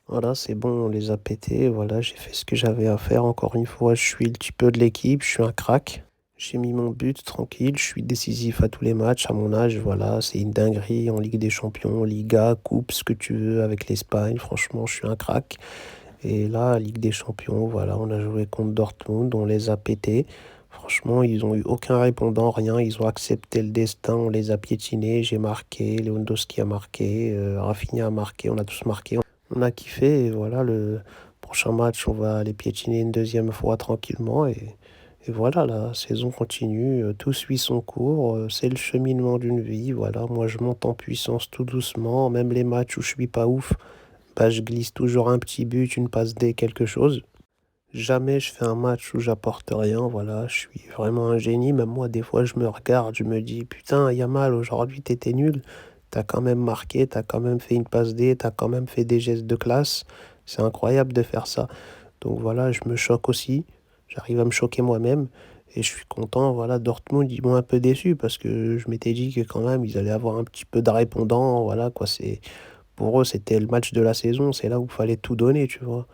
Voilà, c'est bon, on les a pétés. Voilà, j'ai fait ce que j'avais à faire. Encore une fois, je suis le petit peu de l'équipe, je suis un crack. J'ai mis mon but tranquille, je suis décisif à tous les matchs à mon âge. Voilà, c'est une dinguerie en Ligue des Champions, Liga, Coupe, ce que tu veux avec l'Espagne. Franchement, je suis un crack. Et là, Ligue des Champions, voilà, on a joué contre Dortmund, on les a pétés. Franchement, ils ont eu aucun répondant, rien. Ils ont accepté le destin, on les a piétinés. J'ai marqué, Lewandowski a marqué, Rafinha a marqué, on a tous marqué. On a kiffé et voilà, le prochain match, on va les piétiner une deuxième fois tranquillement et voilà, la saison continue, tout suit son cours, c'est le cheminement d'une vie, voilà. Moi, je monte en puissance tout doucement, même les matchs où je suis pas ouf, bah, je glisse toujours un petit but, une passe D, quelque chose. Jamais je fais un match où j'apporte rien, voilà, je suis vraiment un génie. Même moi, des fois, je me regarde, je me dis, putain, Yamal, aujourd'hui, t'étais nul. T'as quand même marqué, t'as quand même fait une passe D, t'as quand même fait des gestes de classe. C'est incroyable de faire ça. Donc voilà, je me choque aussi. J'arrive à me choquer moi-même. Et je suis content, voilà, Dortmund, ils m'ont un peu déçu parce que je m'étais dit que quand même, ils allaient avoir un petit peu de répondant. Voilà, quoi, pour eux, c'était le match de la saison. C'est là où il fallait tout donner, tu vois.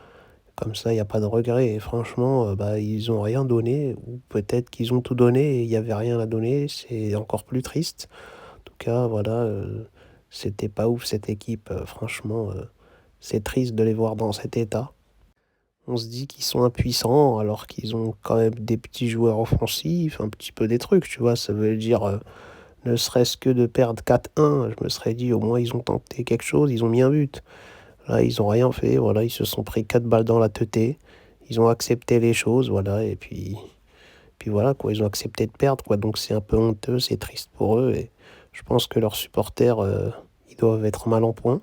Comme ça, il y a pas de regret et franchement, bah, ils ont rien donné ou peut-être qu'ils ont tout donné et il y avait rien à donner, c'est encore plus triste. En tout cas, voilà, c'était pas ouf cette équipe, franchement, c'est triste de les voir dans cet état. On se dit qu'ils sont impuissants alors qu'ils ont quand même des petits joueurs offensifs, un petit peu des trucs, tu vois? Ça veut dire, ne serait-ce que de perdre 4-1, je me serais dit: «Au moins ils ont tenté quelque chose, ils ont mis un but». Là, ils ont rien fait, voilà, ils se sont pris 4 balles dans la teuté. Ils ont accepté les choses, voilà, et puis voilà, quoi, ils ont accepté de perdre, quoi. Donc c'est un peu honteux, c'est triste pour eux, et je pense que leurs supporters, ils doivent être mal en point.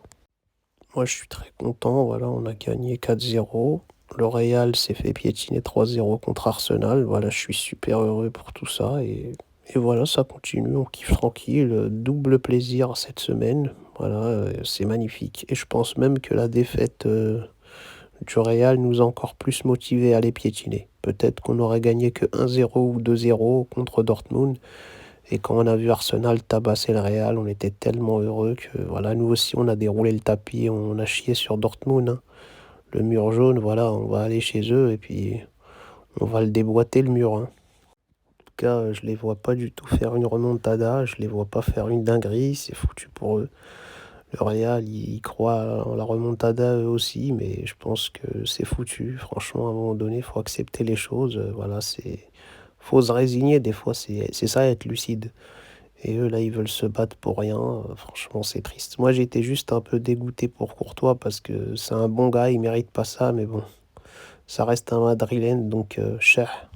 Moi, je suis très content, voilà, on a gagné 4-0. Le Real s'est fait piétiner 3-0 contre Arsenal. Voilà, je suis super heureux pour tout ça, et voilà, ça continue, on kiffe tranquille, double plaisir cette semaine. Voilà, c'est magnifique. Et je pense même que la défaite, du Real nous a encore plus motivés à les piétiner. Peut-être qu'on aurait gagné que 1-0 ou 2-0 contre Dortmund. Et quand on a vu Arsenal tabasser le Real, on était tellement heureux que voilà, nous aussi on a déroulé le tapis, on a chié sur Dortmund, hein. Le mur jaune, voilà, on va aller chez eux et puis on va le déboîter le mur, hein. En tout cas, je les vois pas du tout faire une remontada, je les vois pas faire une dinguerie, c'est foutu pour eux. Le Real, ils croient en la remontada eux aussi, mais je pense que c'est foutu. Franchement, à un moment donné, il faut accepter les choses. Voilà, faut se résigner. Des fois, c'est ça être lucide. Et eux, là, ils veulent se battre pour rien. Franchement, c'est triste. Moi, j'étais juste un peu dégoûté pour Courtois parce que c'est un bon gars, il mérite pas ça, mais bon, ça reste un Madrilène, donc cher.